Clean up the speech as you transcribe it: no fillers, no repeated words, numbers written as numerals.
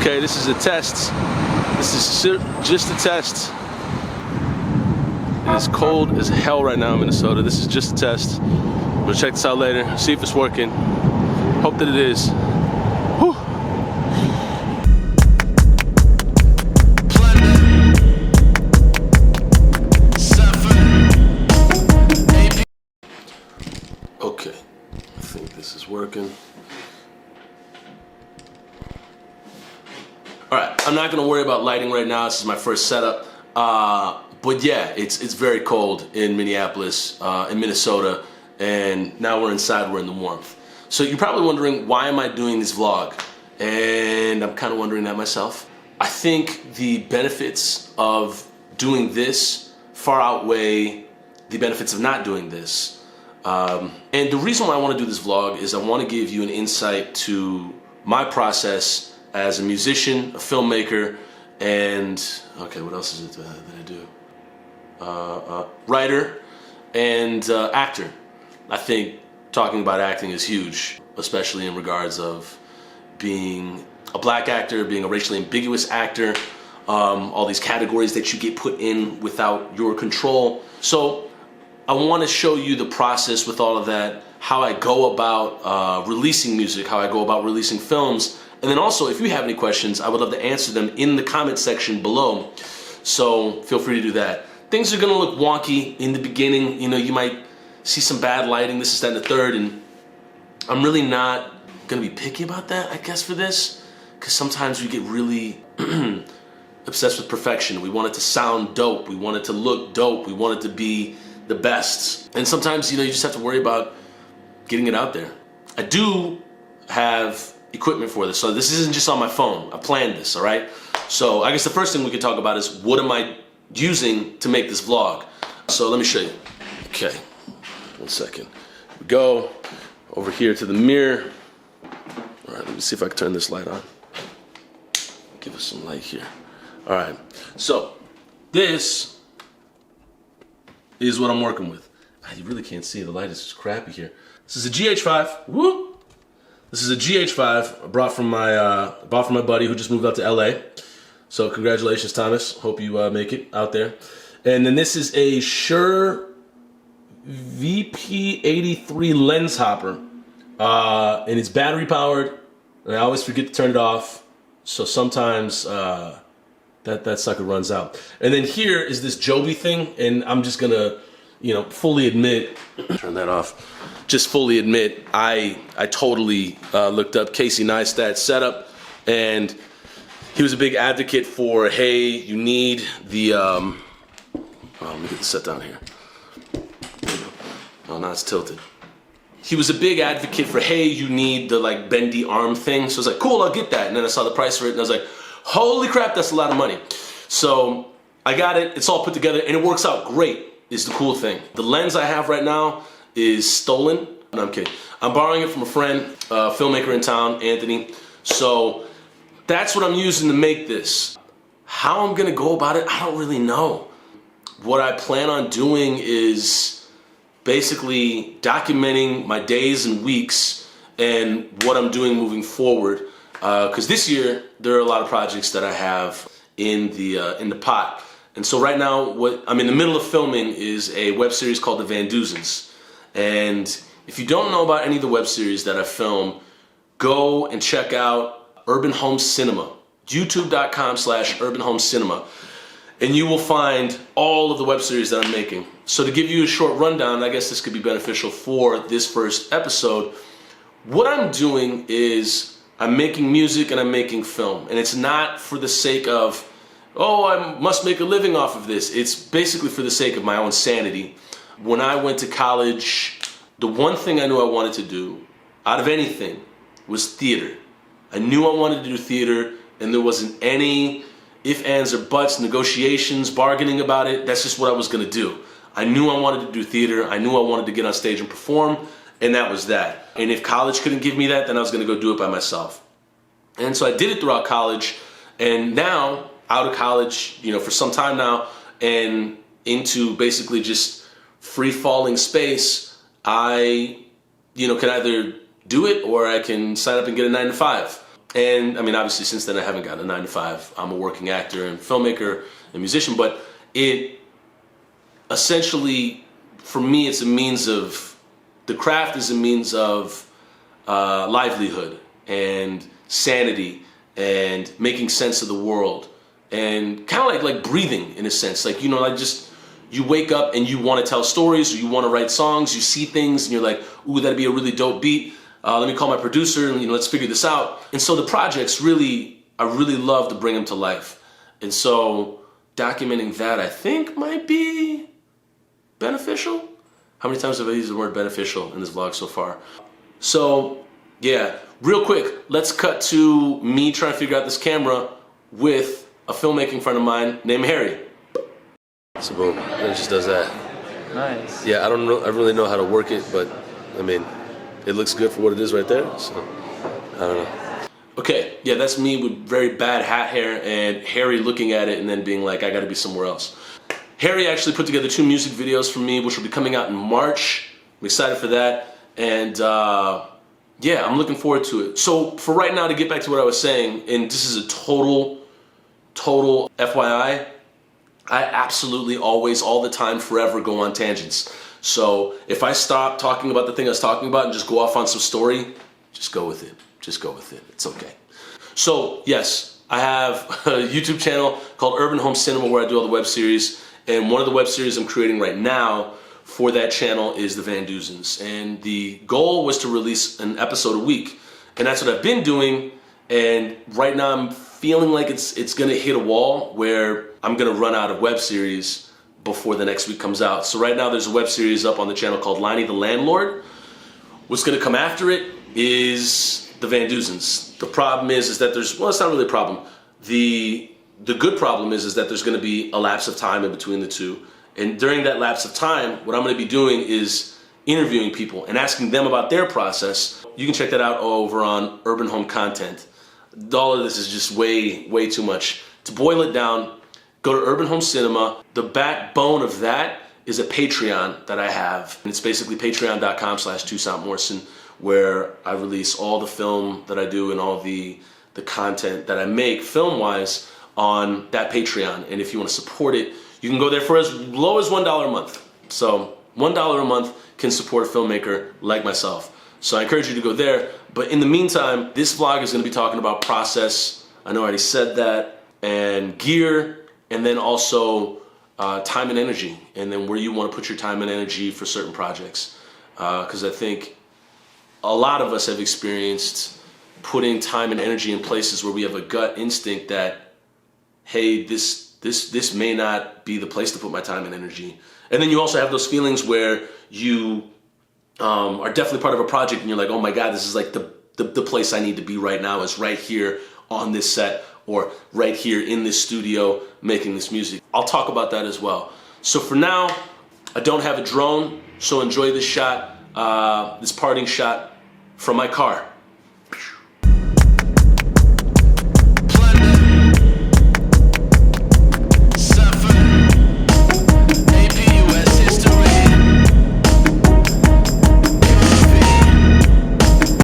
Okay, this is a test. This is just a test. It is cold as hell right now in Minnesota. This is just a test. I'm gonna check this out later, see if it's working. Hope that it is. Whew. Okay, I think this is working. All right, I'm not gonna worry about lighting right now. This is my first setup. But yeah, it's very cold in Minneapolis, in Minnesota, and now we're inside, we're in the warmth. So you're probably wondering, why am I doing this vlog? And I'm kind of wondering that myself. I think the benefits of doing this far outweigh the benefits of not doing this. And the reason why I want to do this vlog is I want to give you an insight to my process as a musician, a filmmaker, and, okay, what else is it that I do? Writer and actor. I think talking about acting is huge, especially in regards of being a black actor, being a racially ambiguous actor, all these categories that you get put in without your control. So I want to show you the process with all of that, how I go about releasing music, how I go about releasing films, and then also, if you have any questions, I would love to answer them in the comment section below. So feel free to do that. Things are gonna look wonky in the beginning. You know, you might see some bad lighting, this, that, and the third, and I'm really not gonna be picky about that, I guess, for this, because sometimes we get really obsessed with perfection. We want it to sound dope, we want it to look dope, we want it to be the best. And sometimes, you know, you just have to worry about getting it out there. I do have equipment for this, so this isn't just on my phone. I planned this, all right? So I guess the first thing we could talk about is, what am I using to make this vlog? So let me show you. Okay, 1 second. Here we go over here to the mirror. All right, let me see if I can turn this light on. Give us some light here. All right, so this is what I'm working with. You really can't see, the light is just crappy here. This is a GH5, woo! This is a GH5 I bought from my buddy who just moved out to LA. So congratulations, Thomas. Hope you make it out there. And then this is a Shure VP83 lens hopper. And it's battery powered. And I always forget to turn it off. So sometimes that sucker runs out. And then here is this Joby thing. And I'm just gonna, you know, fully admit, turn that off. Just fully admit, I totally looked up Casey Neistat's setup, and he was a big advocate for, hey, you need the, let me get the set down here. Oh, now it's tilted. He was a big advocate for, hey, you need the like bendy arm thing. So I was like, cool, I'll get that. And then I saw the price for it, and I was like, holy crap, that's a lot of money. So I got it, it's all put together, and it works out great, is the cool thing. The lens I have right now is stolen. No, I'm kidding. I'm borrowing it from a friend, a filmmaker in town, Anthony. So that's what I'm using to make this. How I'm gonna go about it, I don't really know. What I plan on doing is basically documenting my days and weeks and what I'm doing moving forward. Because this year, there are a lot of projects that I have in the pot. And so right now, what I'm in the middle of filming is a web series called The Van Duzen's. And if you don't know about any of the web series that I film, go and check out Urban Home Cinema, youtube.com/Urban Home Cinema, and you will find all of the web series that I'm making. So to give you a short rundown, I guess this could be beneficial for this first episode. What I'm doing is I'm making music and I'm making film, and it's not for the sake of, oh, I must make a living off of this. It's basically for the sake of my own sanity. When I went to college, the one thing I knew I wanted to do, out of anything, was theater. I knew I wanted to do theater, and there wasn't any ifs, ands, or buts, negotiations, bargaining about it. That's just what I was gonna do. I knew I wanted to do theater. I knew I wanted to get on stage and perform, and that was that. And if college couldn't give me that, then I was gonna go do it by myself. And so I did it throughout college, and now, out of college, you know, for some time now, and into basically just free-falling space, I, you know, can either do it or I can sign up and get a 9 to 5. And I mean, obviously since then I haven't gotten a 9-to-5. I'm a working actor and filmmaker and musician, but it essentially, for me, it's a means of, the craft is a means of livelihood and sanity and making sense of the world and kind of like breathing in a sense. Like, you know, like just, you wake up and you want to tell stories or you want to write songs, you see things and you're like, ooh, that'd be a really dope beat. Let me call my producer and, you know, let's figure this out. And so the projects really, I really love to bring them to life. And so documenting that, I think, might be beneficial. How many times have I used the word beneficial in this vlog so far? So yeah, real quick, let's cut to me trying to figure out this camera with a filmmaking friend of mine named Harry. So boom, it just does that. Nice. Yeah, I don't really know how to work it, but I mean, it looks good for what it is right there, so I don't know. Okay, yeah, that's me with very bad hat hair and Harry looking at it and then being like, I gotta be somewhere else. Harry actually put together 2 music videos for me, which will be coming out in March. I'm excited for that, and yeah, I'm looking forward to it. So for right now, to get back to what I was saying, and this is a total FYI, I absolutely always, all the time, forever go on tangents. So if I stop talking about the thing I was talking about and just go off on some story, just go with it. Just go with it. It's okay. So yes, I have a YouTube channel called Urban Home Cinema where I do all the web series. And one of the web series I'm creating right now for that channel is the Van Duzen's. And the goal was to release an episode a week. And that's what I've been doing. And right now I'm feeling like it's gonna hit a wall where I'm gonna run out of web series before the next week comes out. So right now there's a web series up on the channel called Liney the Landlord. What's gonna come after it is the Van Duzen's. The problem is that there's, well, it's not really a problem. The good problem is that there's gonna be a lapse of time in between the two. And during that lapse of time, what I'm gonna be doing is interviewing people and asking them about their process. You can check that out over on Urban Home Content. All of this is just way too much. To boil it down, go to Urban Home Cinema. The backbone of that is a Patreon that I have. And it's basically patreon.com/Toussaint Morrison, where I release all the film that I do and all the content that I make film-wise on that Patreon. And if you want to support it, you can go there for as low as $1 a month. So $1 a month can support a filmmaker like myself. So I encourage you to go there. But in the meantime, this vlog is going to be talking about process. I know I already said that. And gear, and then also time and energy, and then where you want to put your time and energy for certain projects. Because I think a lot of us have experienced putting time and energy in places where we have a gut instinct that, hey, this may not be the place to put my time and energy. And then you also have those feelings where you are definitely part of a project and you're like, oh my God, this is like the place I need to be right now, is right here on this set or right here in this studio making this music. I'll talk about that as well. So for now, I don't have a drone, so enjoy this shot, this parting shot from my car.